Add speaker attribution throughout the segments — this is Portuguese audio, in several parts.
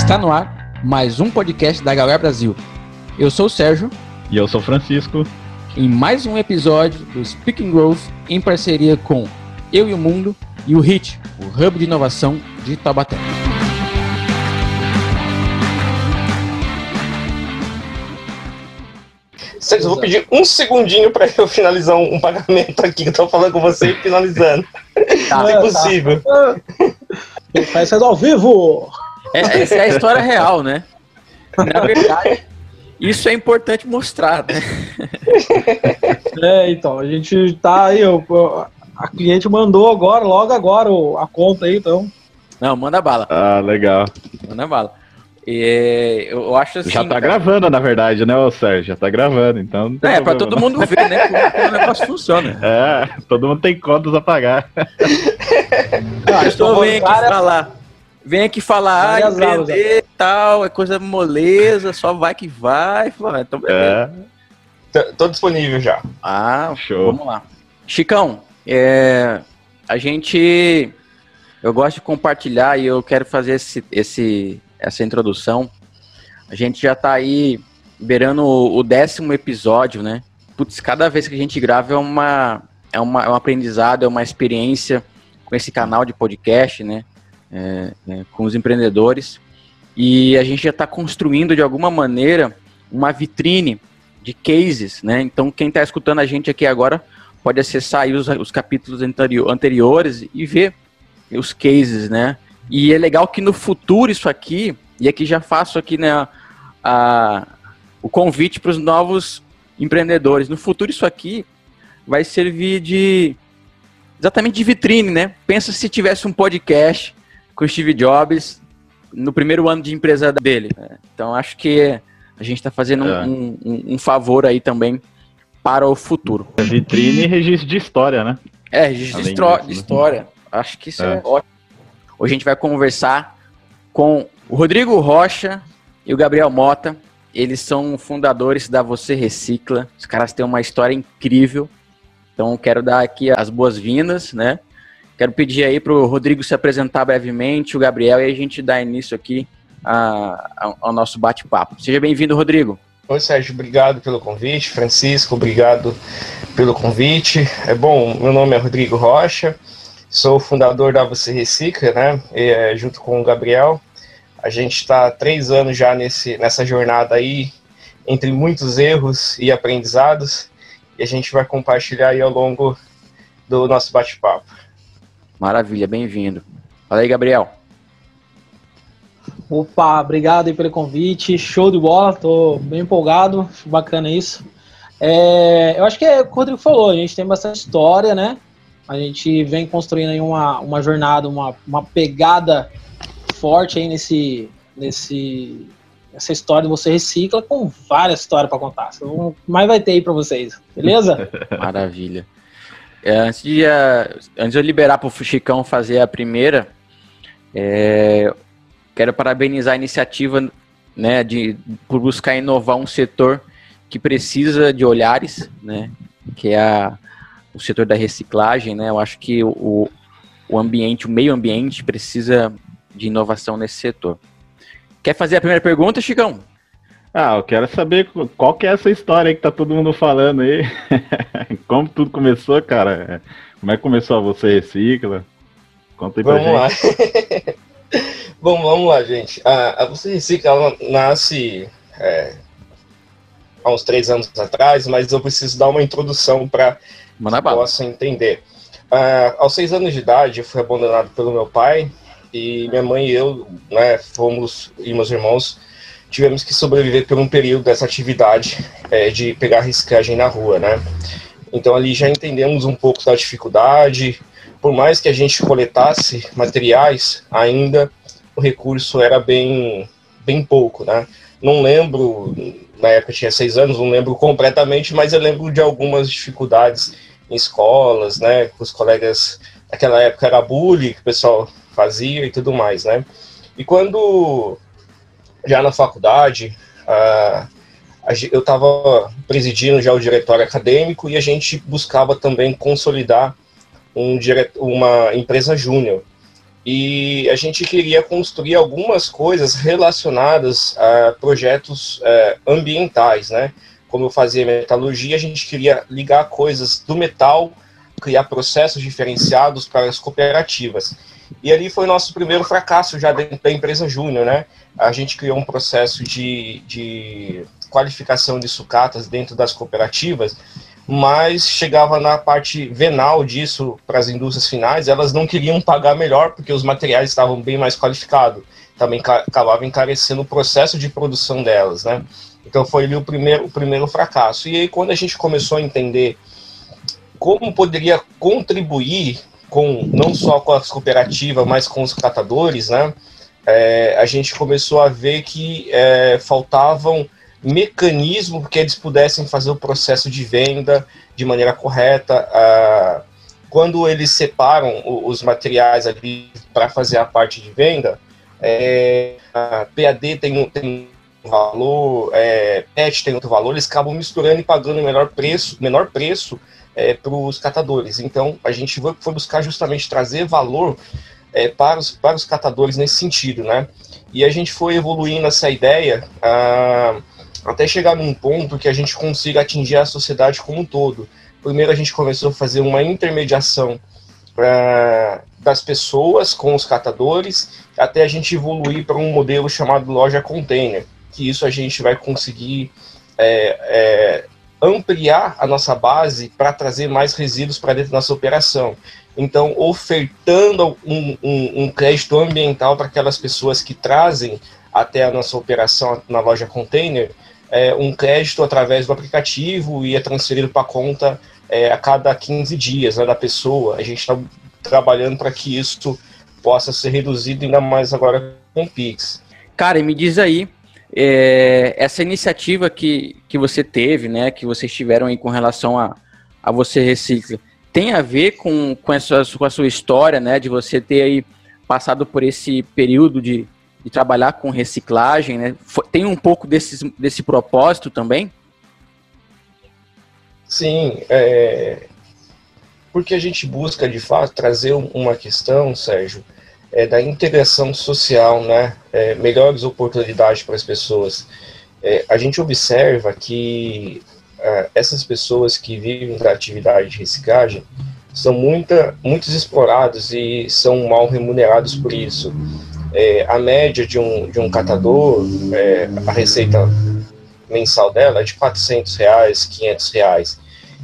Speaker 1: Está no ar mais um podcast da Galera Brasil. Eu sou o Sérgio.
Speaker 2: E eu sou o Francisco.
Speaker 1: Em mais um episódio do Speaking Growth, em parceria com Eu e o Mundo e o HIT, o Hub de Inovação de Taubaté.
Speaker 3: Sérgio, eu vou pedir um segundinho para eu finalizar um pagamento aqui, que eu tô falando com você e finalizando. Tá, é impossível.
Speaker 4: Faz isso ao vivo!
Speaker 1: Essa é a história real, né? Na verdade, isso é importante mostrar, né?
Speaker 4: Então, a gente tá aí, a cliente mandou agora, logo agora, a conta aí, então.
Speaker 1: Não, manda bala.
Speaker 2: Ah, legal.
Speaker 1: Manda bala. Eu acho assim.
Speaker 2: Já tá gravando, na verdade, né, ô Sérgio? Já tá gravando, então.
Speaker 1: Pra todo mundo ver, né? Como o negócio funciona.
Speaker 2: Todo mundo tem contas a pagar.
Speaker 1: Então vem aqui falar, empreender e tal, é coisa moleza, só vai que vai. Então, beleza.
Speaker 3: Tô disponível já.
Speaker 1: Show. Vamos lá. Chicão, eu gosto de compartilhar e eu quero fazer essa introdução. A gente já tá aí beirando o 10º episódio, né? Putz, cada vez que a gente grava é um aprendizado, é uma experiência com esse canal de podcast, né? Com os empreendedores. E a gente já está construindo, de alguma maneira, uma vitrine de cases, né? Então, quem está escutando a gente aqui agora pode acessar aí os capítulos anteriores e ver os cases, né? E é legal que no futuro isso aqui, e aqui já faço aqui, né, o convite para os novos empreendedores. No futuro isso aqui vai servir exatamente de vitrine, né? Pensa se tivesse um podcast com o Steve Jobs no primeiro ano de empresa dele. Então acho que a gente está fazendo um favor aí também para o futuro.
Speaker 2: Vitrine e registro de história, né?
Speaker 1: Registro de história. Acho que isso é ótimo. Hoje a gente vai conversar com o Rodrigo Rocha e o Gabriel Mota. Eles são fundadores da Você Recicla. Os caras têm uma história incrível. Então quero dar aqui as boas-vindas, né? Quero pedir aí para o Rodrigo se apresentar brevemente, o Gabriel, e a gente dá início aqui ao nosso bate-papo. Seja bem-vindo, Rodrigo.
Speaker 3: Oi, Sérgio, obrigado pelo convite. Francisco, obrigado pelo convite. Bom, meu nome é Rodrigo Rocha, sou fundador da Você Recicla, né? Junto com o Gabriel. A gente está há 3 anos já nessa jornada aí, entre muitos erros e aprendizados, e a gente vai compartilhar aí ao longo do nosso bate-papo.
Speaker 1: Maravilha, bem-vindo. Fala aí, Gabriel.
Speaker 4: Opa, obrigado aí pelo convite, show de bola, tô bem empolgado, bacana isso. Eu acho que é o que o Rodrigo falou, a gente tem bastante história, né? A gente vem construindo aí uma jornada, uma pegada forte aí nessa história de Você Recicla, com várias histórias para contar. Mas vai ter aí para vocês, beleza?
Speaker 1: Maravilha. Antes de eu liberar para o Chicão fazer a primeira, quero parabenizar a iniciativa, né, por buscar inovar um setor que precisa de olhares, né, que é o setor da reciclagem, né. Eu acho que o meio ambiente precisa de inovação nesse setor. Quer fazer a primeira pergunta, Chicão?
Speaker 2: Eu quero saber qual que é essa história aí que tá todo mundo falando aí. Como tudo começou, cara? Como é que começou a Você Recicla? Conta aí pra gente.
Speaker 3: Bom, vamos lá, gente. A Você Recicla, ela nasce há uns 3 anos atrás, mas eu preciso dar uma introdução para que possa entender. Aos 6 anos de idade, eu fui abandonado pelo meu pai, e minha mãe e eu, né, e meus irmãos, tivemos que sobreviver por um período dessa atividade de pegar reciclagem na rua, né? Então ali já entendemos um pouco da dificuldade. Por mais que a gente coletasse materiais, ainda o recurso era bem pouco, né? Não lembro, na época eu tinha 6 anos, não lembro completamente, mas eu lembro de algumas dificuldades em escolas, né? Com os colegas, naquela época era bullying que o pessoal fazia e tudo mais, né? E quando já na faculdade, eu estava presidindo já o diretório acadêmico e a gente buscava também consolidar uma empresa júnior. e a gente queria construir algumas coisas relacionadas a projetos ambientais, né? Como eu fazia metalurgia, a gente queria ligar coisas do metal, criar processos diferenciados para as cooperativas. E ali foi nosso primeiro fracasso já dentro da empresa Júnior, né? A gente criou um processo de qualificação de sucatas dentro das cooperativas, mas chegava na parte venal disso para as indústrias finais, elas não queriam pagar melhor porque os materiais estavam bem mais qualificados. Também acabava encarecendo o processo de produção delas, né? Então foi ali o primeiro fracasso. E aí quando a gente começou a entender como poderia contribuir não só com as cooperativas, mas com os catadores, né? A gente começou a ver que faltavam mecanismos que eles pudessem fazer o processo de venda de maneira correta. Quando eles separam os materiais ali para fazer a parte de venda, a PAD tem um valor, PET tem outro valor, eles acabam misturando e pagando o menor preço para os catadores. Então, a gente foi buscar justamente trazer valor para os catadores nesse sentido, né? E a gente foi evoluindo essa ideia até chegar num ponto que a gente consiga atingir a sociedade como um todo. Primeiro, a gente começou a fazer uma intermediação das pessoas com os catadores, até a gente evoluir para um modelo chamado loja container, que isso a gente vai conseguir ampliar a nossa base para trazer mais resíduos para dentro da nossa operação. Então, ofertando um crédito ambiental para aquelas pessoas que trazem até a nossa operação na loja container, um crédito através do aplicativo e é transferido para a conta a cada 15 dias, né, da pessoa. A gente está trabalhando para que isso possa ser reduzido ainda mais agora com o Pix.
Speaker 1: Cara, e me diz aí, essa iniciativa que você teve, né, que vocês tiveram aí com relação a Você Recicla, tem a ver com a sua história, né, de você ter aí passado por esse período de trabalhar com reciclagem, né? Tem um pouco desse propósito também?
Speaker 3: Sim, porque a gente busca, de fato, trazer uma questão, Sérgio, da integração social, né? Melhores oportunidades para as pessoas. A gente observa que essas pessoas que vivem da atividade de reciclagem são muitos explorados e são mal remunerados por isso. A média de um catador, a receita mensal dela é de R$400, R$500.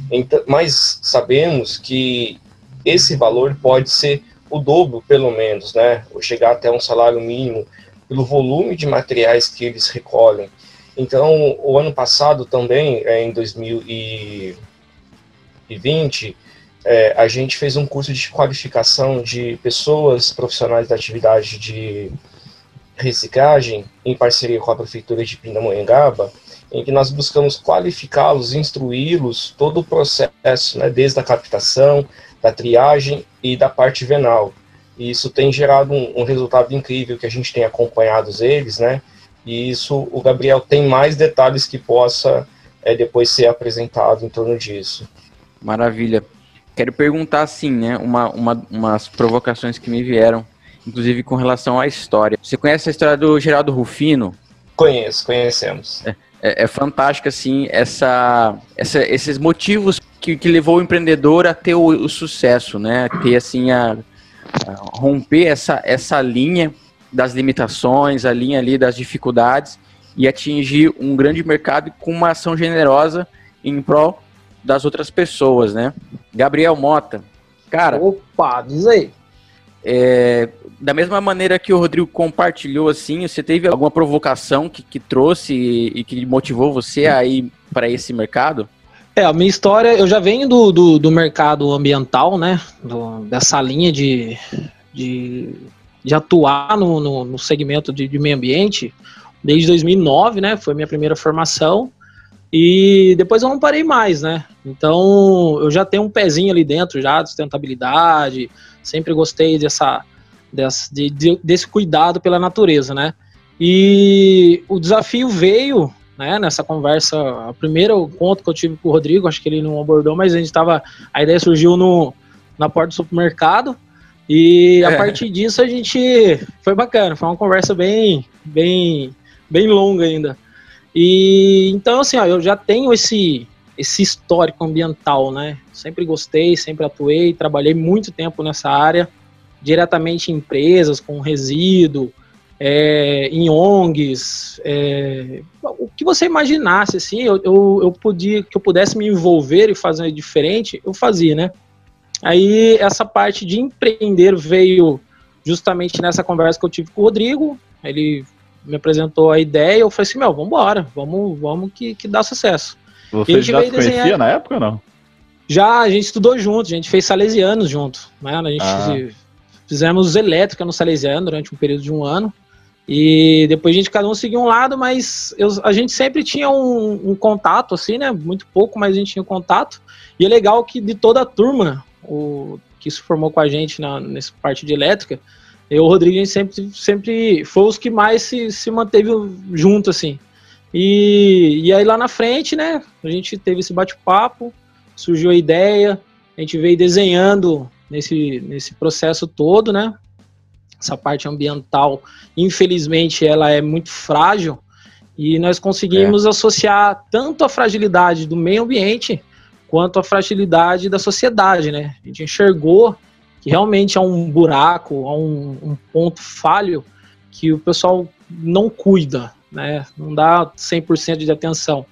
Speaker 3: Então, mas sabemos que esse valor pode ser o dobro, pelo menos, né? Ou chegar até um salário mínimo, pelo volume de materiais que eles recolhem. Então, o ano passado também, em 2020, a gente fez um curso de qualificação de pessoas profissionais da atividade de reciclagem, em parceria com a Prefeitura de Pindamonhangaba, em que nós buscamos qualificá-los, instruí-los, todo o processo, né, desde a captação, da triagem e da parte venal. E isso tem gerado um resultado incrível, que a gente tem acompanhado eles, né, e isso o Gabriel tem mais detalhes que possa depois ser apresentado em torno disso.
Speaker 1: Maravilha. Quero perguntar, assim, né, umas provocações que me vieram, inclusive com relação à história. Você conhece a história do Geraldo Rufino?
Speaker 3: Conhecemos.
Speaker 1: É fantástico, assim, esses motivos que levou o empreendedor a ter o sucesso, né? Ter, assim, a romper essa linha das limitações, a linha ali das dificuldades e atingir um grande mercado com uma ação generosa em prol das outras pessoas, né? Gabriel Mota, cara...
Speaker 4: Opa, diz aí.
Speaker 1: Da mesma maneira que o Rodrigo compartilhou, assim, você teve alguma provocação que trouxe e que motivou você a ir para esse mercado?
Speaker 4: A minha história, eu já venho do mercado ambiental, né? Dessa linha de atuar no segmento de meio ambiente desde 2009, né? Foi minha primeira formação. E depois eu não parei mais, né? Então eu já tenho um pezinho ali dentro já de sustentabilidade, sempre gostei desse cuidado pela natureza, né? E o desafio veio, né, nessa conversa, o primeiro encontro que eu tive com o Rodrigo, acho que ele não abordou, mas a ideia surgiu na porta do supermercado, E a partir disso a gente foi bacana, foi uma conversa bem longa ainda. E então assim, ó, eu já tenho esse histórico ambiental, né? Sempre gostei, sempre atuei, trabalhei muito tempo nessa área, diretamente em empresas com resíduo, em ONGs, o que você imaginasse, assim, que eu pudesse me envolver e fazer diferente, eu fazia, né? Aí essa parte de empreender veio justamente nessa conversa que eu tive com o Rodrigo. Ele me apresentou a ideia, eu falei assim, vambora, vamos que dá sucesso.
Speaker 2: Você já se conhecia na época ou não?
Speaker 4: Já, a gente estudou junto, a gente fez Salesianos junto, né? A gente fizemos elétrica no Salesiano durante um período de 1 ano, e depois a gente cada um seguiu um lado, mas a gente sempre tinha um contato, assim, né? Muito pouco, mas a gente tinha contato, e é legal que de toda a turma, que se formou com a gente nessa parte de elétrica, eu e o Rodrigo, a gente sempre foi os que mais se manteve junto, assim. E aí lá na frente, né, a gente teve esse bate-papo, surgiu a ideia, a gente veio desenhando nesse processo todo, né, essa parte ambiental, infelizmente, ela é muito frágil, e nós conseguimos associar tanto a fragilidade do meio ambiente, quanto a fragilidade da sociedade, né, a gente enxergou que realmente há um buraco, há um ponto falho que o pessoal não cuida, né? Não dá 100% de atenção.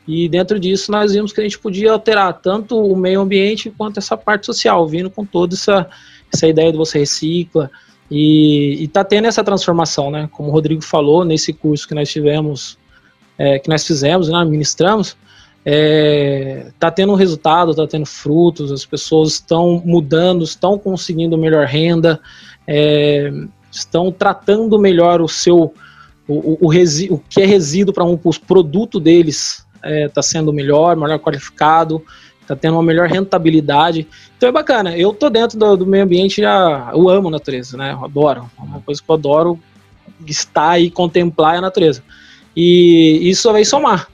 Speaker 4: E dentro disso nós vimos que a gente podia alterar tanto o meio ambiente quanto essa parte social, vindo com toda essa ideia do Você Recicla, e tá tendo essa transformação, né? Como o Rodrigo falou, nesse curso que nós fizemos, né, ministramos, tá tendo resultado, tá tendo frutos, as pessoas estão mudando, estão conseguindo melhor renda, estão tratando melhor o que é resíduo para os produtos deles, tá sendo melhor qualificado, tá tendo uma melhor rentabilidade. Então é bacana, eu tô dentro do meio ambiente, eu amo a natureza, né, eu adoro, uma coisa que eu adoro estar e contemplar é a natureza, e isso veio somar,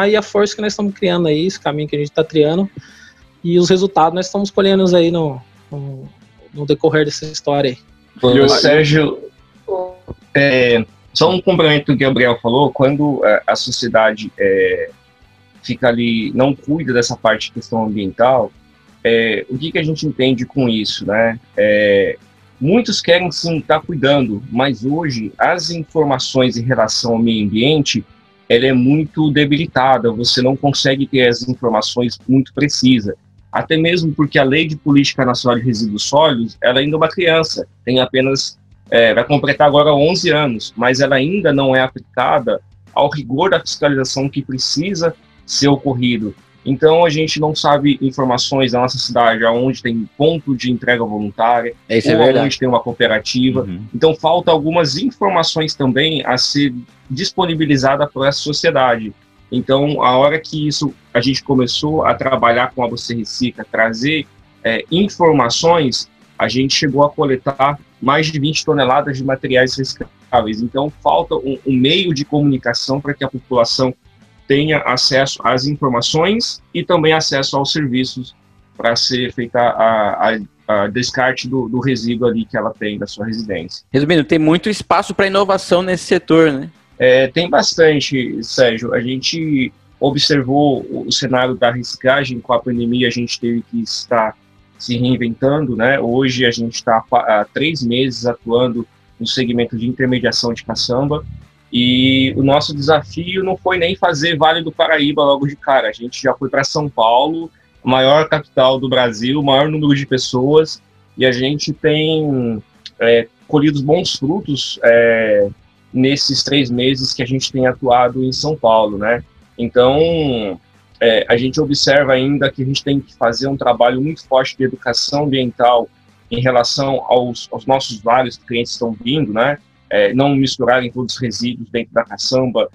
Speaker 4: e a força que nós estamos criando aí, esse caminho que a gente está criando, e os resultados nós estamos colhendo aí no decorrer dessa história aí.
Speaker 3: O Sérgio, só um complemento que o Gabriel falou, quando a sociedade fica ali, não cuida dessa parte de questão ambiental, o que a gente entende com isso, né? Muitos querem sim estar cuidando, mas hoje as informações em relação ao meio ambiente, ela é muito debilitada, você não consegue ter as informações muito precisas, até mesmo porque a Lei de Política Nacional de Resíduos Sólidos, ela ainda é uma criança, tem apenas, vai completar agora 11 anos, mas ela ainda não é aplicada ao rigor da fiscalização que precisa ser ocorrido. Então a gente não sabe informações da nossa cidade, onde tem ponto de entrega voluntária, ou onde tem uma cooperativa. Então falta algumas informações também a ser disponibilizada para a sociedade. Então a hora que a gente começou a trabalhar com a Você Recicla, trazer informações, a gente chegou a coletar mais de 20 toneladas de materiais recicláveis. Então falta um meio de comunicação para que a população tenha acesso às informações e também acesso aos serviços para ser feita a descarte do resíduo ali que ela tem da sua residência.
Speaker 1: Resumindo, tem muito espaço para inovação nesse setor, né?
Speaker 3: Tem bastante, Sérgio. A gente observou o cenário da reciclagem. Com a pandemia, a gente teve que estar se reinventando, né? Hoje a gente está há 3 meses atuando no segmento de intermediação de caçamba. E o nosso desafio não foi nem fazer Vale do Paraíba logo de cara. A gente já foi para São Paulo, a maior capital do Brasil, o maior número de pessoas, e a gente tem colhido bons frutos nesses 3 meses que a gente tem atuado em São Paulo, né? Então, a gente observa ainda que a gente tem que fazer um trabalho muito forte de educação ambiental em relação aos nossos vários clientes que estão vindo, né? Não misturarem todos os resíduos dentro da caçamba.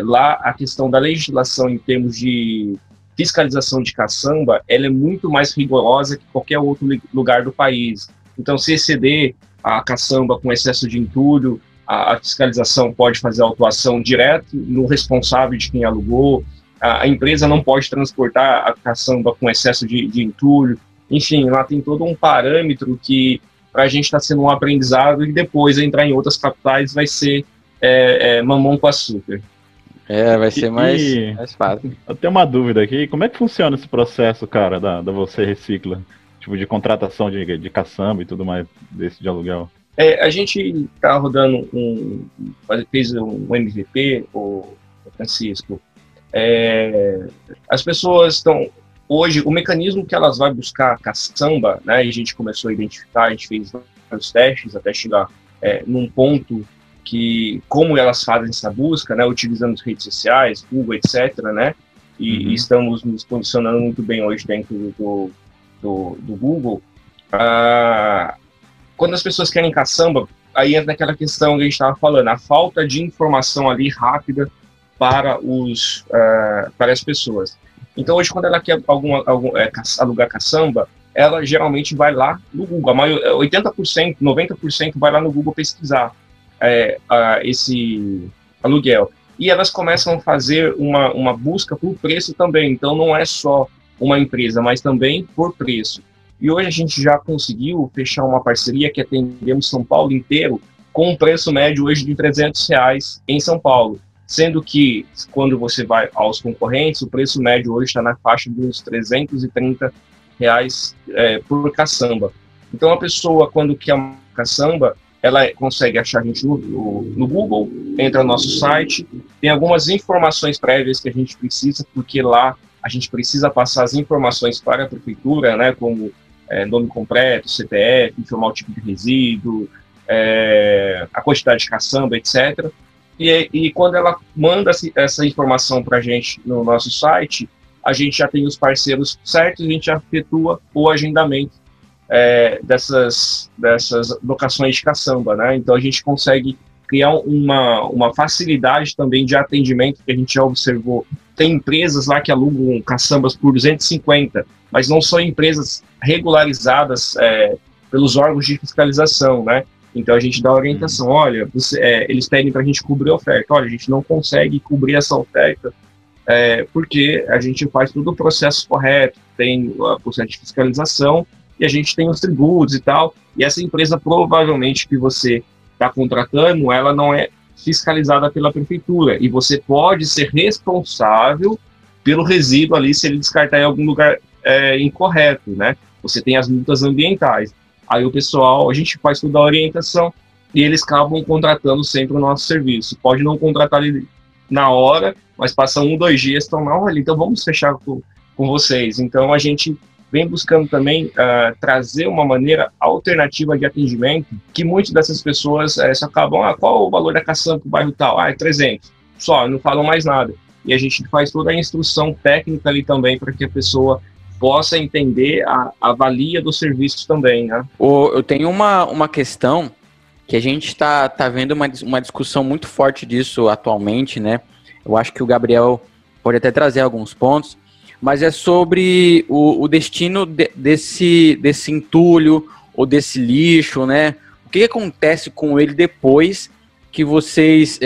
Speaker 3: Lá, a questão da legislação em termos de fiscalização de caçamba, ela é muito mais rigorosa que qualquer outro lugar do país. Então, se exceder a caçamba com excesso de entulho, a fiscalização pode fazer autuação direto no responsável de quem alugou, a empresa não pode transportar a caçamba com excesso de entulho. Enfim, lá tem todo um parâmetro que para a gente estar sendo um aprendizado e depois entrar em outras capitais vai ser mamão com açúcar.
Speaker 1: Vai ser mais fácil.
Speaker 2: Eu tenho uma dúvida aqui, como é que funciona esse processo, cara, da Você Recicla? Tipo, de contratação de caçamba e tudo mais desse de aluguel?
Speaker 3: A gente está rodando fez um MVP, o Francisco. As pessoas estão... Hoje, o mecanismo que elas vão buscar a caçamba, né, e a gente começou a identificar, a gente fez vários testes até chegar num ponto que, como elas fazem essa busca, né, utilizando as redes sociais, Google, etc., né, e estamos nos posicionando muito bem hoje dentro do Google. Quando as pessoas querem caçamba, aí entra naquela questão que a gente estava falando, a falta de informação ali rápida para as pessoas. Então, hoje, quando ela quer alugar caçamba, ela geralmente vai lá no Google. 80%, 90% vai lá no Google pesquisar esse aluguel. E elas começam a fazer uma busca por preço também. Então, não é só uma empresa, mas também por preço. E hoje a gente já conseguiu fechar uma parceria que atendemos São Paulo inteiro com um preço médio hoje de R$300 em São Paulo. Sendo que, quando você vai aos concorrentes, o preço médio hoje está na faixa de uns R$330 por caçamba. Então, a pessoa, quando quer uma caçamba, ela consegue achar a gente no Google, entra no nosso site, tem algumas informações prévias que a gente precisa, porque lá a gente precisa passar as informações para a prefeitura, né, como nome completo, CPF, informar o tipo de resíduo, a quantidade de caçamba, etc., E quando ela manda essa informação para a gente no nosso site, a gente já tem os parceiros certos, a gente já efetua o agendamento dessas locações de caçamba, né? Então a gente consegue criar uma facilidade também de atendimento, que a gente já observou. Tem empresas lá que alugam caçambas por 250, mas não são empresas regularizadas pelos órgãos de fiscalização, né? Então a gente dá orientação, olha, eles pedem para a gente cobrir a oferta, olha, a gente não consegue cobrir essa oferta porque a gente faz todo o processo correto, tem o processo de fiscalização e a gente tem os tributos e tal, e essa empresa provavelmente que você está contratando, ela não é fiscalizada pela prefeitura, e você pode ser responsável pelo resíduo ali se ele descartar em algum lugar incorreto, né? Você tem as multas ambientais. Aí o pessoal, a gente faz toda a orientação e eles acabam contratando sempre o nosso serviço. Pode não contratar ele na hora, mas passa 1, 2 dias, estão lá, olha, então vamos fechar com vocês. Então a gente vem buscando também trazer uma maneira alternativa de atendimento, que muitas dessas pessoas só acabam, qual o valor da caçamba para o bairro tal? É 300, só, não falam mais nada. E a gente faz toda a instrução técnica ali também para que a pessoa possa entender a valia dos serviços também, né?
Speaker 1: Eu tenho uma questão que a gente está vendo uma discussão muito forte disso atualmente, né? Eu acho que o Gabriel pode até trazer alguns pontos, mas é sobre o destino desse entulho ou desse lixo, né? O que acontece com ele depois que vocês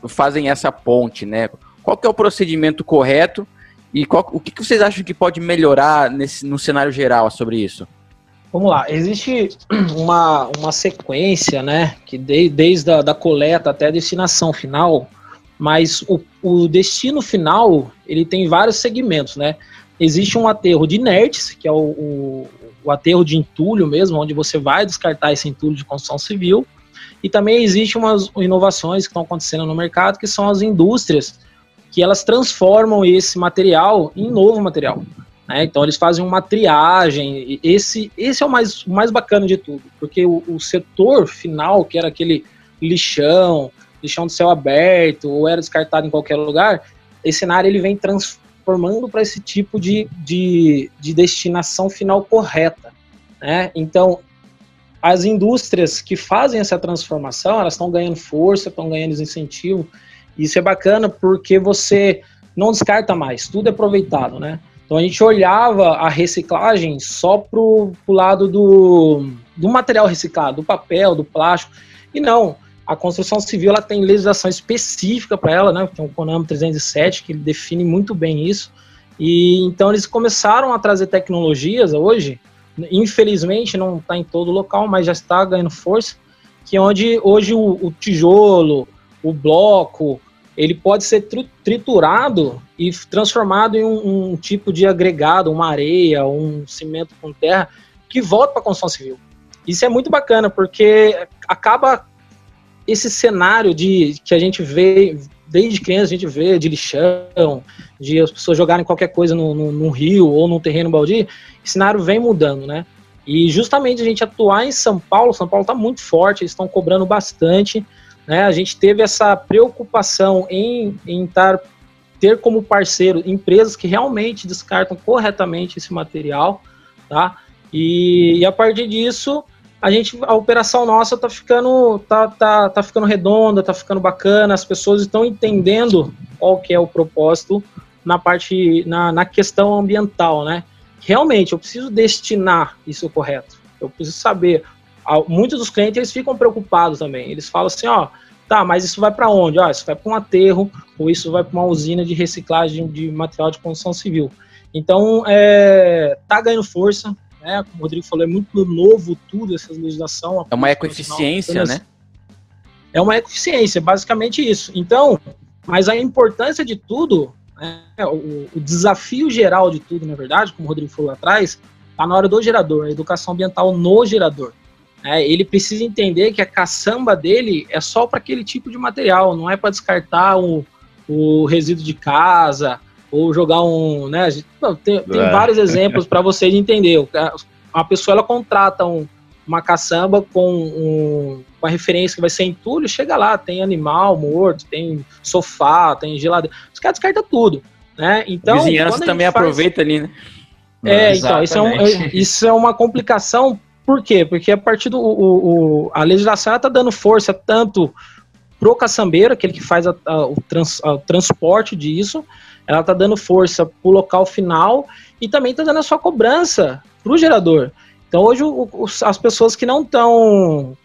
Speaker 1: fazem essa ponte, né? Qual que é o procedimento correto? E o que vocês acham que pode melhorar no cenário geral sobre isso?
Speaker 4: Vamos lá, existe uma sequência, né, que desde a coleta até a destinação final, mas o destino final, ele tem vários segmentos, né? Existe um aterro de inertes, que é o aterro de entulho mesmo, onde você vai descartar esse entulho de construção civil, e também existem umas inovações que estão acontecendo no mercado, que são as indústrias, que elas transformam esse material em novo material, né? Então eles fazem uma triagem, esse é o mais bacana de tudo, porque o setor final, que era aquele lixão de céu aberto, ou era descartado em qualquer lugar, esse cenário ele vem transformando para esse tipo de destinação final correta, né? Então as indústrias que fazem essa transformação, elas estão ganhando força, estão ganhando incentivo. Isso é bacana porque você não descarta mais, tudo é aproveitado, né? Então a gente olhava a reciclagem só pro lado do material reciclado, do papel, do plástico, e não, a construção civil ela tem legislação específica para ela, né? Tem o CONAMA 307 que define muito bem isso, e então eles começaram a trazer tecnologias hoje infelizmente não está em todo local, mas já está ganhando força, que é onde hoje o tijolo, o bloco, ele pode ser triturado e transformado em um tipo de agregado, uma areia, um cimento com terra, que volta para a construção civil. Isso é muito bacana, porque acaba esse cenário que a gente vê, desde criança a gente vê de lixão, de as pessoas jogarem qualquer coisa no rio ou num terreno baldio, esse cenário vem mudando, né? E justamente a gente atuar em São Paulo está muito forte, eles estão cobrando bastante, né? A gente teve essa preocupação em ter como parceiro empresas que realmente descartam corretamente esse material, tá? E a partir disso, a operação nossa tá ficando redonda, tá ficando bacana, as pessoas estão entendendo qual que é o propósito na questão ambiental, né? Realmente, eu preciso destinar isso correto, eu preciso saber. Muitos dos clientes, eles ficam preocupados também, eles falam assim, tá, mas isso vai para onde? Isso vai para um aterro, ou isso vai para uma usina de reciclagem de material de construção civil. Então, tá ganhando força, né? Como o Rodrigo falou, é muito novo tudo, essa legislação.
Speaker 1: É uma ecoeficiência, né?
Speaker 4: É uma ecoeficiência, basicamente isso. Então, mas a importância de tudo, né, o desafio geral de tudo, na verdade, como o Rodrigo falou lá atrás, está na hora do gerador, a educação ambiental no gerador. Ele precisa entender que a caçamba dele é só para aquele tipo de material, não é para descartar o resíduo de casa, ou jogar né? Tem vários exemplos para vocês entenderem. A pessoa, ela contrata uma caçamba com uma referência que vai ser entulho, chega lá, tem animal morto, tem sofá, tem geladeira, os caras descartam tudo, né? Então,
Speaker 1: a vizinhança também aproveita ali, né?
Speaker 4: Então, isso é uma complicação. Por quê? Porque a partir a legislação está dando força tanto pro caçambeiro, aquele que faz o transporte disso, ela está dando força para o local final e também está dando a sua cobrança para o gerador. Então hoje as pessoas que não estão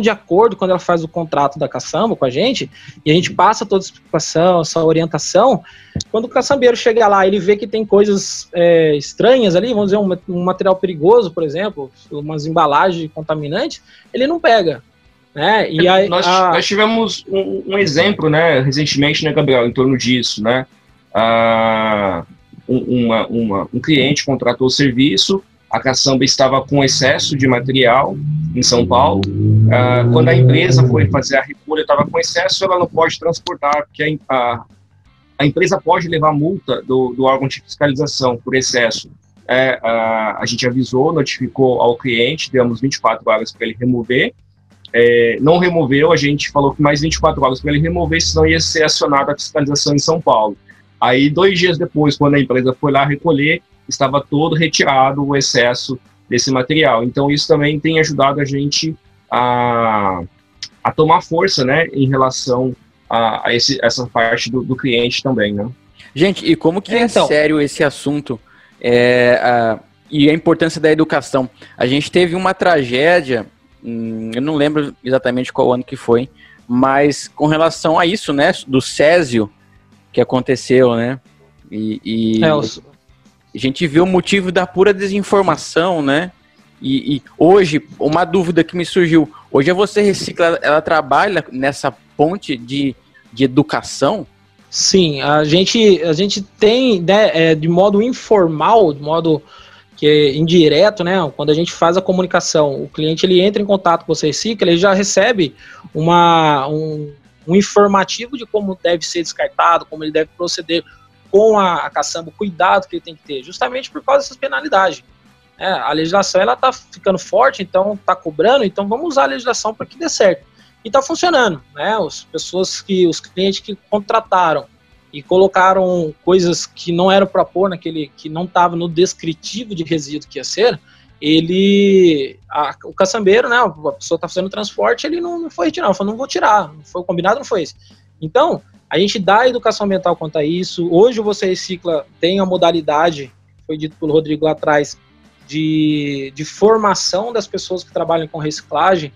Speaker 4: de acordo quando ela faz o contrato da caçamba com a gente, e a gente passa toda essa explicação, essa orientação, quando o caçambeiro chega lá, ele vê que tem coisas estranhas ali, vamos dizer, um material perigoso, por exemplo, umas embalagens contaminantes, ele não pega. Né? E aí,
Speaker 3: nós tivemos um exemplo, né, recentemente, né, Gabriel, em torno disso, né? Um cliente contratou o serviço, a caçamba estava com excesso de material em São Paulo. Quando a empresa foi fazer a recolha, estava com excesso, ela não pode transportar, porque a empresa pode levar multa do órgão de fiscalização por excesso. A gente avisou, notificou ao cliente, demos 24 horas para ele remover. Não removeu, a gente falou que mais 24 horas para ele remover, senão ia ser acionada a fiscalização em São Paulo. Aí, 2 dias depois, quando a empresa foi lá recolher, estava todo retirado o excesso desse material. Então, isso também tem ajudado a gente a tomar força, né, em relação a essa parte do cliente também, né?
Speaker 1: Gente, e como que é sério esse assunto e a importância da educação? A gente teve uma tragédia, eu não lembro exatamente qual ano que foi, mas com relação a isso, né, do Césio, que aconteceu, né, a gente viu o motivo da pura desinformação, né, e hoje, uma dúvida que me surgiu, hoje a Você Recicla, ela trabalha nessa ponte de educação?
Speaker 4: Sim, a gente tem, né, de modo informal, de modo que é indireto, né, quando a gente faz a comunicação, o cliente ele entra em contato com o Você Recicla, ele já recebe um informativo de como deve ser descartado, como ele deve proceder com a caçamba, o cuidado que ele tem que ter, justamente por causa dessas penalidades. A legislação ela está ficando forte, então está cobrando, então vamos usar a legislação para que dê certo. E está funcionando, né? Os clientes que contrataram e colocaram coisas que não eram para pôr que não estava no descritivo de resíduo que ia ser, o caçambeiro, né? A pessoa está fazendo transporte, ele não foi retirar, falou, não vou tirar, não foi o combinado, não foi esse. Então, a gente dá educação ambiental quanto a isso. Hoje o Você Recicla tem a modalidade, foi dito pelo Rodrigo lá atrás, de formação das pessoas que trabalham com reciclagem,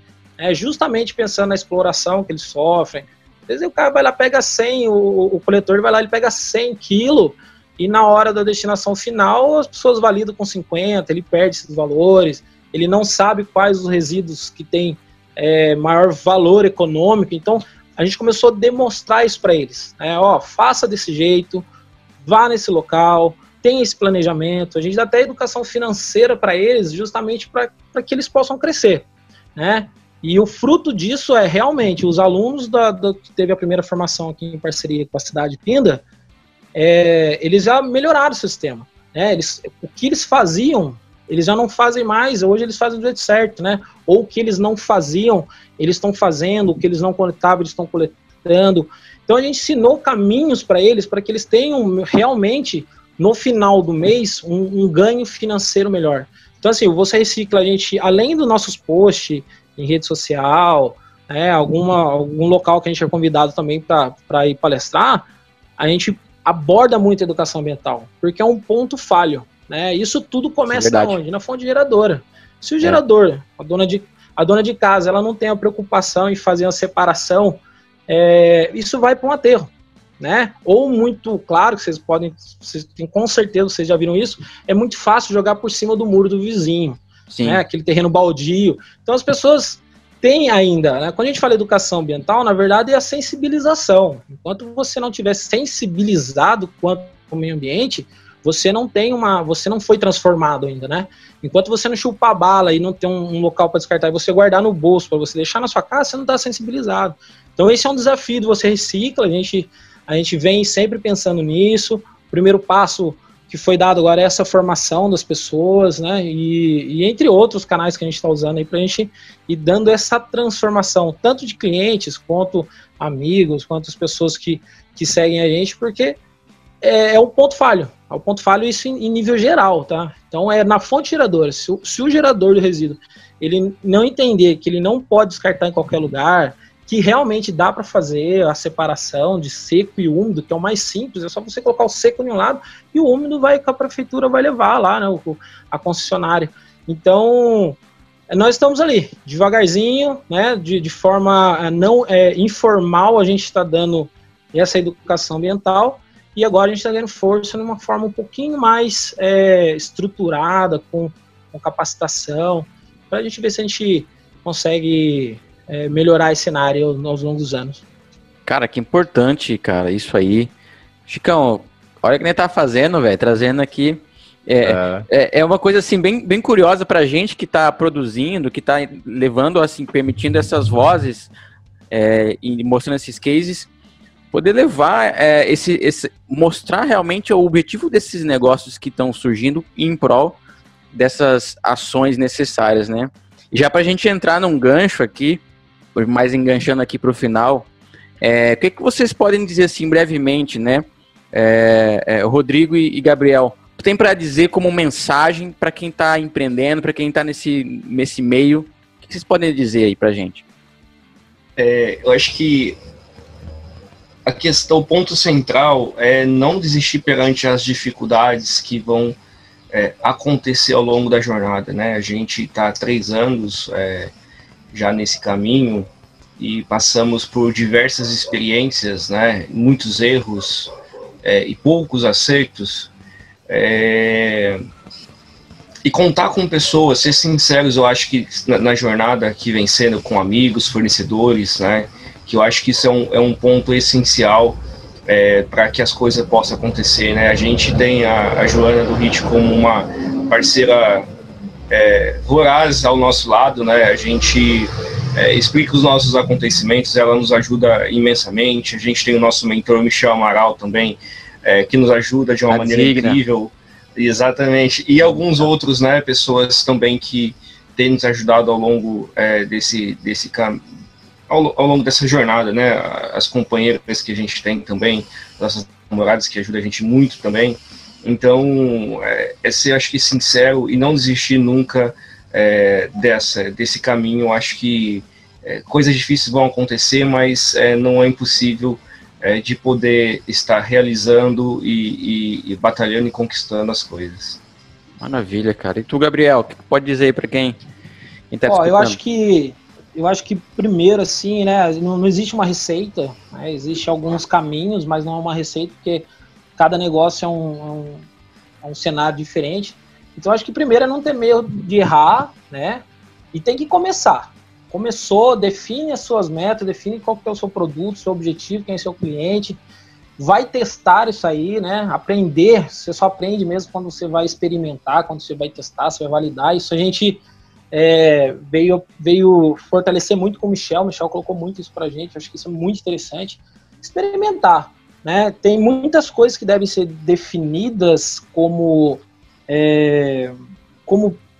Speaker 4: justamente pensando na exploração que eles sofrem. Às vezes o cara vai lá, pega 100, o coletor vai lá, ele pega 100 quilos e na hora da destinação final as pessoas validam com 50, ele perde esses valores, ele não sabe quais os resíduos que têm maior valor econômico. Então a gente começou a demonstrar isso para eles, faça desse jeito, vá nesse local, tenha esse planejamento. A gente dá até educação financeira para eles, justamente para que eles possam crescer, né? E o fruto disso é realmente os alunos que teve a primeira formação aqui em parceria com a cidade de Pinda, eles já melhoraram o sistema, né? O que eles faziam, eles já não fazem mais, hoje eles fazem do jeito certo, né? Ou o que eles não faziam, eles estão fazendo, o que eles não coletavam, eles estão coletando. Então a gente ensinou caminhos para eles, para que eles tenham realmente, no final do mês, um ganho financeiro melhor. Então assim, o Você Recicla, a gente, além dos nossos posts em rede social, algum local que a gente é convidado também para ir palestrar, a gente aborda muito a educação ambiental, porque é um ponto falho, né? Isso tudo começa onde? Na fonte geradora. Se o gerador, a dona de casa, ela não tem a preocupação em fazer a separação, isso vai para um aterro, né? Ou muito claro, que com certeza vocês já viram isso, é muito fácil jogar por cima do muro do vizinho. Sim. Né, aquele terreno baldio. Então as pessoas têm ainda, né, quando a gente fala educação ambiental, na verdade é a sensibilização. Enquanto você não tiver sensibilizado quanto ao meio ambiente, você não foi transformado ainda, né? Enquanto você não chupar a bala e não ter um local para descartar e você guardar no bolso para você deixar na sua casa, você não está sensibilizado. Então esse é um desafio do Você Recicla, a gente vem sempre pensando nisso. O primeiro passo que foi dado agora é essa formação das pessoas, né, e entre outros canais que a gente está usando aí para a gente ir dando essa transformação, tanto de clientes, quanto amigos, quanto as pessoas que seguem a gente, porque é um ponto falho, isso em nível geral, tá? Então é na fonte geradora, se o gerador do resíduo, ele não entender que ele não pode descartar em qualquer lugar, que realmente dá para fazer a separação de seco e úmido, que é o mais simples, é só você colocar o seco em um lado e o úmido a prefeitura vai levar lá, né, a concessionária. Então, nós estamos ali, devagarzinho, né, de forma não informal, a gente está dando essa educação ambiental, e agora a gente está ganhando força numa forma um pouquinho mais estruturada, com capacitação, para a gente ver se a gente consegue melhorar esse cenário aos longos dos anos.
Speaker 1: Cara, que importante, cara, isso aí. Chicão, olha o que a gente tá fazendo, velho, trazendo aqui. É uma coisa, assim, bem curiosa pra gente que tá produzindo, que tá levando, assim, permitindo essas vozes e mostrando esses cases, poder levar mostrar realmente o objetivo desses negócios que estão surgindo em prol dessas ações necessárias, né? E já pra gente entrar num gancho aqui, mais enganchando aqui para o final, o que vocês podem dizer assim brevemente, né, Rodrigo e Gabriel, tem para dizer como mensagem para quem está empreendendo, para quem está nesse meio, o que vocês podem dizer aí para a gente?
Speaker 3: Eu acho que o ponto central é não desistir perante as dificuldades que vão acontecer ao longo da jornada, né? A gente está há 3 anos já nesse caminho e passamos por diversas experiências, né, muitos erros e poucos acertos, e contar com pessoas, ser sinceros, eu acho que na jornada que vem sendo com amigos, fornecedores, né, que eu acho que isso é um ponto essencial para que as coisas possam acontecer, né. A gente tem a Joana do HIT como uma parceira voraz ao nosso lado, né? A gente explica os nossos acontecimentos, ela nos ajuda imensamente. A gente tem o nosso mentor Michel Amaral também, que nos ajuda de uma maneira incrível. Exatamente. E alguns outros, né, pessoas também que têm nos ajudado ao longo ao longo dessa jornada, né? As companheiras que a gente tem também, nossas namoradas que ajudam a gente muito também. Então, ser, acho que, sincero e não desistir nunca desse caminho. Acho que coisas difíceis vão acontecer, mas não é impossível de poder estar realizando e batalhando e conquistando as coisas.
Speaker 1: Maravilha, cara. E tu, Gabriel, o que pode dizer aí para quem está escutando?
Speaker 4: Eu acho que primeiro, assim, né, não existe uma receita, né, existe alguns caminhos, mas não é uma receita, porque cada negócio é um cenário diferente. Então, acho que primeiro é não ter medo de errar, né? E tem que começar. Começou, define as suas metas, define qual que é o seu produto, seu objetivo, quem é seu cliente. Vai testar isso aí, né? Aprender, você só aprende mesmo quando você vai experimentar, quando você vai testar, você vai validar. Isso a gente veio fortalecer muito com o Michel. O Michel colocou muito isso pra gente, acho que isso é muito interessante. Experimentar, né? Tem muitas coisas que devem ser definidas como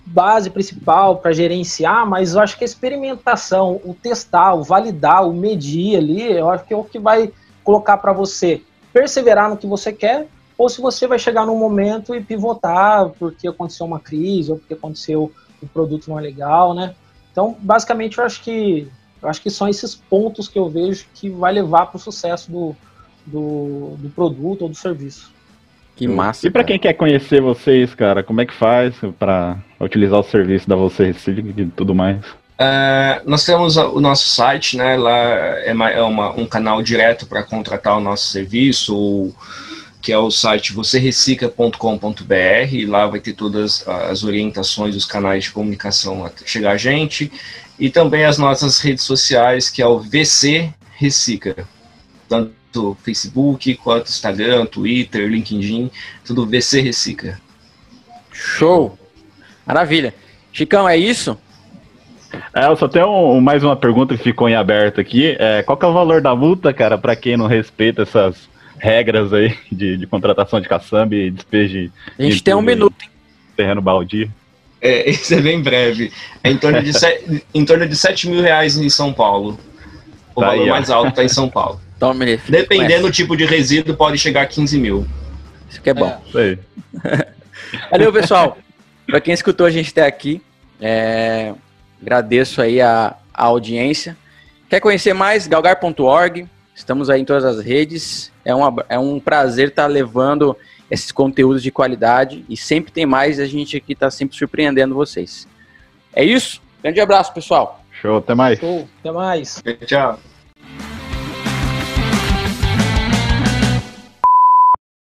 Speaker 4: base principal para gerenciar, mas eu acho que a experimentação, o testar, o validar, o medir ali, eu acho que é o que vai colocar para você perseverar no que você quer, ou se você vai chegar num momento e pivotar porque aconteceu uma crise, ou porque aconteceu o produto não é legal, né? Então, basicamente, eu acho que são esses pontos que eu vejo que vai levar para o sucesso do produto ou do serviço.
Speaker 1: Que massa.
Speaker 2: E para quem quer conhecer vocês, cara, como é que faz para utilizar o serviço da Você Recicla e tudo mais?
Speaker 3: Nós temos o nosso site, né? Lá é um canal direto para contratar o nosso serviço, que é o site vocerrecicla.com.br. Lá vai ter todas as orientações, os canais de comunicação a chegar a gente. E também as nossas redes sociais, que é o VC Recicla. Tanto Facebook, quanto Instagram, Twitter, LinkedIn, tudo VC Recicla.
Speaker 1: Show! Maravilha. Chicão, é isso?
Speaker 2: Eu só tenho mais uma pergunta que ficou em aberto aqui. Qual que é o valor da multa, cara, para quem não respeita essas regras aí de contratação de caçamba e despejo?
Speaker 1: A gente tem um minuto, hein?
Speaker 2: Terreno baldio.
Speaker 3: Isso é bem breve. É em torno de 7 mil reais em São Paulo. O valor mais alto está em São Paulo. Dependendo do tipo de resíduo, pode chegar a 15 mil.
Speaker 1: Isso que é bom. Valeu, pessoal. Para quem escutou a gente até aqui, agradeço aí a audiência. Quer conhecer mais? galgar.org. Estamos aí em todas as redes. É um prazer estar levando esses conteúdos de qualidade e sempre tem mais. A gente aqui está sempre surpreendendo vocês. É isso. Grande abraço, pessoal.
Speaker 2: Show, até mais.
Speaker 4: Show, até mais.
Speaker 3: Tchau.